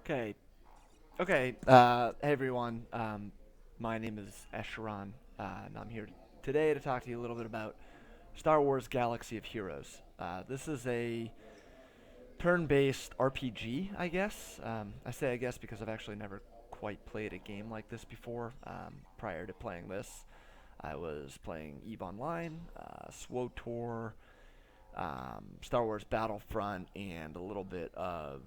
Okay. Okay. Hey everyone. My name is Esheron, and I'm here today to talk to you a little bit about Star Wars: Galaxy of Heroes. This is a turn-based RPG, I guess. I say I guess because I've actually never quite played a game like this before. Prior to playing this, I was playing Eve Online, SWOTOR, Star Wars Battlefront, and a little bit of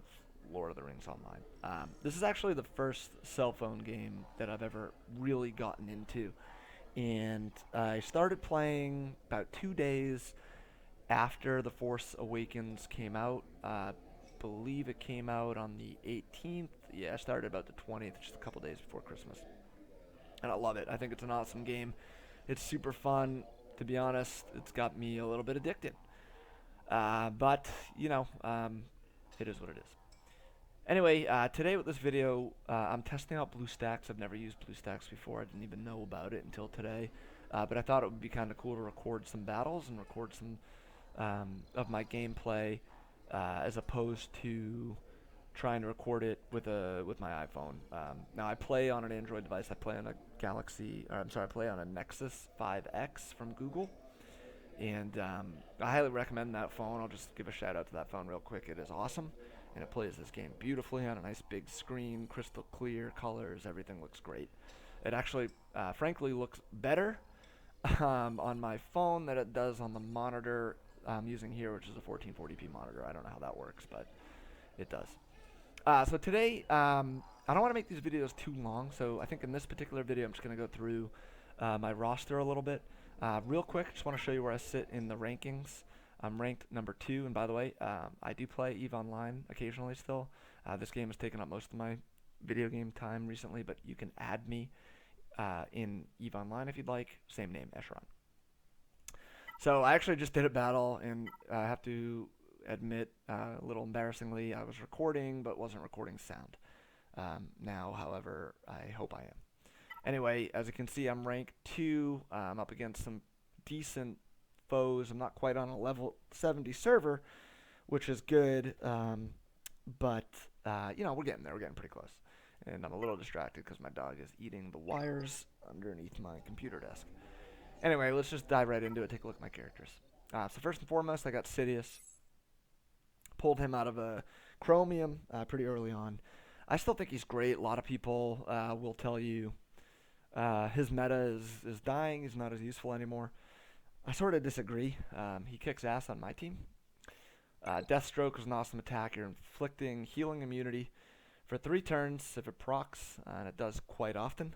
Lord of the Rings Online. This is actually the first cell phone game that I've ever really gotten into, and I started playing about 2 days after The Force Awakens came out. Believe it came out on the 18th. Yeah, I started about the 20th, just a couple days before Christmas, and I love it. I think it's an awesome game. It's super fun. To be honest, it's got me a little bit addicted. But it is what it is. Anyway, today with this video, I'm testing out BlueStacks. I've never used BlueStacks before. I didn't even know about it until today. But I thought it would be kind of cool to record some battles and record some of my gameplay as opposed to trying to record it with my iPhone. Now I play on an Android device. I play on a I play on a Nexus 5X from Google, and I highly recommend that phone. I'll just give a shout out to that phone real quick. It is awesome, and it plays this game beautifully on a nice big screen, crystal clear colors. Everything looks great. It actually, frankly, looks better on my phone than it does on the monitor I'm using here, which is a 1440p monitor. I don't know how that works, but it does. So today, I don't want to make these videos too long, so I think in this particular video, I'm just going to go through my roster a little bit. Real quick, just want to show you where I sit in the rankings. I'm ranked number 2, and by the way, I do play EVE Online occasionally still. This game has taken up most of my video game time recently, but you can add me in EVE Online if you'd like. Same name, Esheron. So I actually just did a battle, and I have to admit, a little embarrassingly, I was recording but wasn't recording sound. Now, however, I hope I am. Anyway, as you can see, I'm ranked 2. I'm up against some decent foes. I'm not quite on a level 70 server, which is good, but we're getting there. We're getting pretty close. And I'm a little distracted because my dog is eating the wires underneath my computer desk. Anyway, let's just dive right into it. Take a look at my characters. So first and foremost, I got Sidious. Pulled him out of a Chromium pretty early on. I still think he's great. A lot of people will tell you his meta is dying. He's not as useful anymore. I sort of disagree. He kicks ass on my team. Deathstroke is an awesome attacker, inflicting healing immunity for 3 turns if it procs, and it does quite often,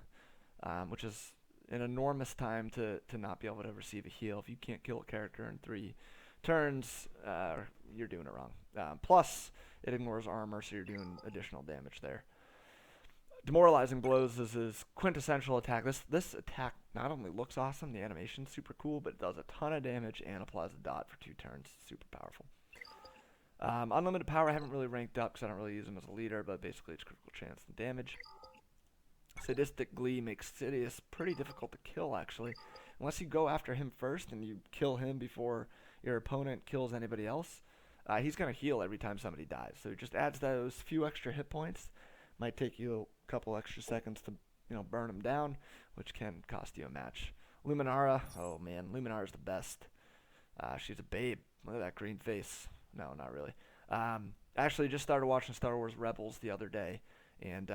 which is an enormous time to not be able to receive a heal. If you can't kill a character in 3 turns, you're doing it wrong. Plus, it ignores armor, so you're doing additional damage there. Demoralizing Blows is his quintessential attack. This attack not only looks awesome, the animation's super cool, but it does a ton of damage and applies a dot for 2 turns. Super powerful. Unlimited Power I haven't really ranked up because I don't really use him as a leader, but basically it's critical chance and damage. Sadistic Glee makes Sidious pretty difficult to kill, actually. Unless you go after him first and you kill him before your opponent kills anybody else, he's going to heal every time somebody dies. So it just adds those few extra hit points. Might take you a couple extra seconds to burn him down, which can cost you a match. Luminara, oh man, Luminara's the best. She's a babe. Look at that green face. No, not really. I actually just started watching Star Wars Rebels the other day, and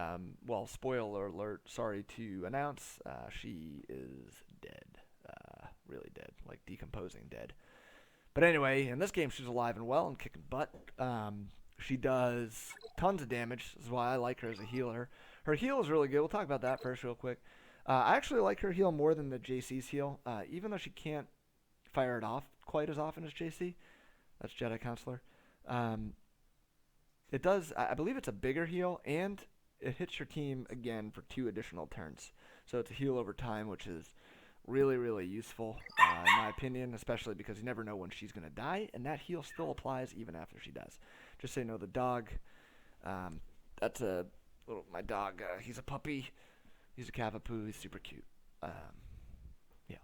spoiler alert, sorry to announce, she is dead. Really dead, like decomposing dead. But anyway, in this game, she's alive and well and kicking butt. She does tons of damage. This is why I like her as a healer. Her heal is really good. We'll talk about that first real quick. I actually like her heal more than the JC's heal, even though she can't fire it off quite as often as JC. That's Jedi Counselor. It does, I believe it's a bigger heal, and it hits your team again for 2 additional turns. So it's a heal over time, which is really, really useful, in my opinion, especially because you never know when she's going to die, and that heal still applies even after she dies. Just so you know, the dog, that's my dog, he's a puppy. He's a Cavapoo. He's super cute. Yeah.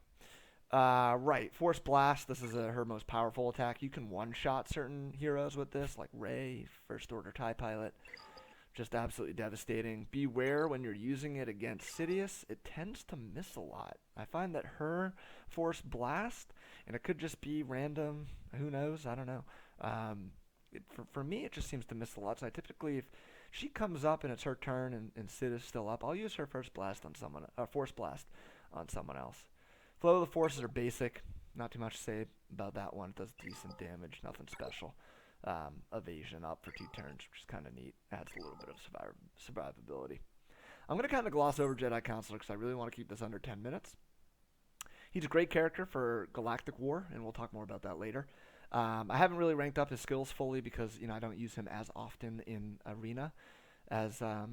Right. Force Blast. This is her most powerful attack. You can one-shot certain heroes with this, like Rey, First Order TIE Pilot. just absolutely devastating. Beware when you're using it against Sidious, it tends to miss a lot. I find that her Force Blast, and it could just be random, who knows, I don't know. For me, it just seems to miss a lot. So I typically, if she comes up and it's her turn and Sid is still up, I'll use her first blast on someone, Force Blast on someone else. Flow of the Forces are basic. Not too much to say about that one. It does decent damage, nothing special. Evasion up for 2 turns, which is kind of neat. Adds a little bit of survivability. I'm going to kind of gloss over Jedi Counselor because I really want to keep this under 10 minutes. He's a great character for Galactic War, and we'll talk more about that later. I haven't really ranked up his skills fully because I don't use him as often in Arena as I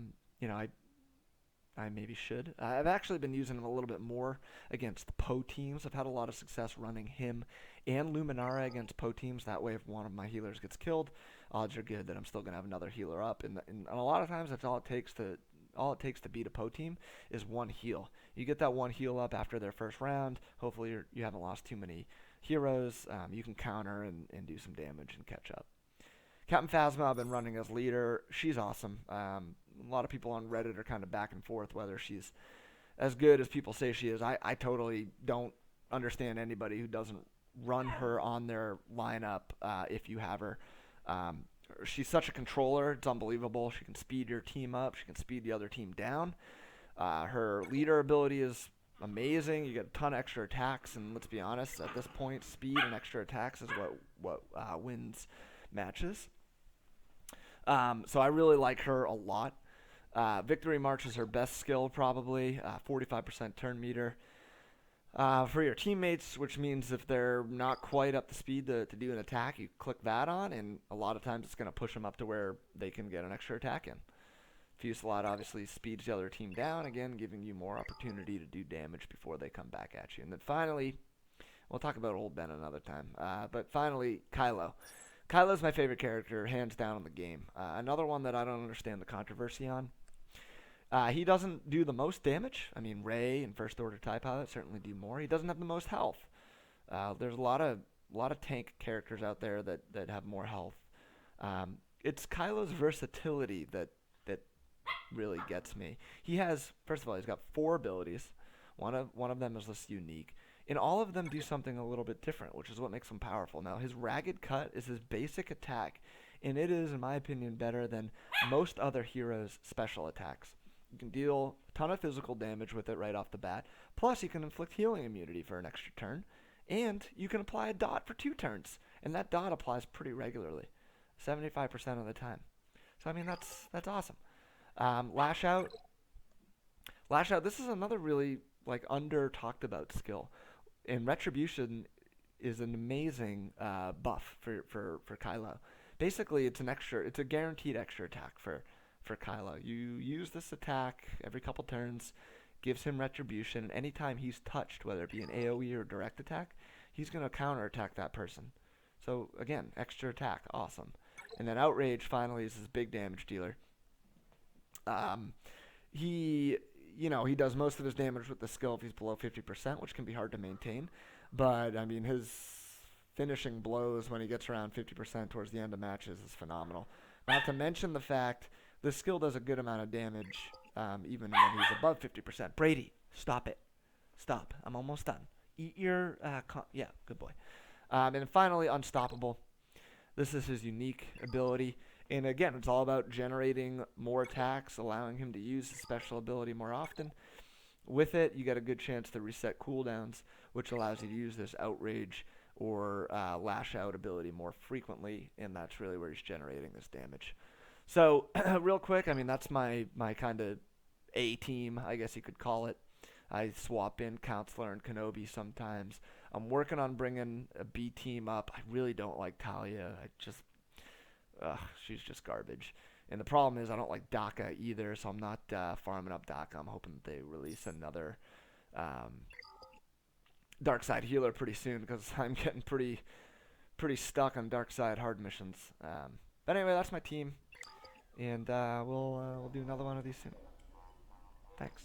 maybe should. I've actually been using him a little bit more against the Poe teams. I've had a lot of success running him and Luminara against Poe teams. That way, if one of my healers gets killed, odds are good that I'm still gonna have another healer up. And a lot of times, that's all it takes to beat a Poe team is one heal. You get that one heal up after their first round. Hopefully, you haven't lost too many heroes. You can counter and do some damage and catch up. Captain Phasma, I've been running as leader. She's awesome. A lot of people on Reddit are kind of back and forth whether she's as good as people say she is. I totally don't understand anybody who doesn't run her on their lineup if you have her. She's such a controller. It's unbelievable. She can speed your team up. She can speed the other team down. Her leader ability is amazing. You get a ton of extra attacks, and let's be honest, at this point, speed and extra attacks is what wins matches. So I really like her a lot. Victory March is her best skill, probably. 45% turn meter. For your teammates, which means if they're not quite up to speed to do an attack, you click that on, and a lot of times it's going to push them up to where they can get an extra attack in. Fusillade obviously speeds the other team down, again, giving you more opportunity to do damage before they come back at you. And then finally, we'll talk about Old Ben another time, but finally, Kylo. Kylo's my favorite character, hands down, in the game. Another one that I don't understand the controversy on. He doesn't do the most damage. I mean, Rey and First Order TIE Pilot certainly do more. He doesn't have the most health. There's a lot of tank characters out there that have more health. It's Kylo's versatility that really gets me. He has, first of all, he's got 4 abilities. One of them is just unique. And all of them do something a little bit different, which is what makes him powerful. Now, his Ragged Cut is his basic attack, and it is, in my opinion, better than most other heroes' special attacks. You can deal a ton of physical damage with it right off the bat. Plus, you can inflict healing immunity for an extra turn. And you can apply a dot for 2 turns. And that dot applies pretty regularly, 75% of the time. So, I mean, that's awesome. Lash Out. This is another really, under talked about skill. And Retribution is an amazing buff for Kylo. Basically, it's a guaranteed extra attack for Kylo. You use this attack every couple turns, gives him Retribution, and anytime he's touched, whether it be an AoE or direct attack, he's going to counterattack that person. So, again, extra attack, awesome. And then Outrage, finally, is his big damage dealer. He does most of his damage with the skill if he's below 50%, which can be hard to maintain. But, I mean, his finishing blows when he gets around 50% towards the end of matches is phenomenal. Not to mention the fact this skill does a good amount of damage even when he's above 50%. Brady, stop it. Stop. I'm almost done. Eat your... yeah, good boy. And then finally, Unstoppable. This is his unique ability. And again, it's all about generating more attacks, allowing him to use his special ability more often. With it, you get a good chance to reset cooldowns, which allows you to use this Outrage or Lash Out ability more frequently, and that's really where he's generating this damage. So, real quick, I mean, that's my kind of A team, I guess you could call it. I swap in Counselor and Kenobi sometimes. I'm working on bringing a B team up. I really don't like Talia. She's just garbage. And the problem is I don't like Daka either, so I'm not farming up Daka. I'm hoping that they release another Dark Side healer pretty soon because I'm getting pretty stuck on Dark Side hard missions. But anyway, that's my team, and we'll do another one of these soon. Thanks.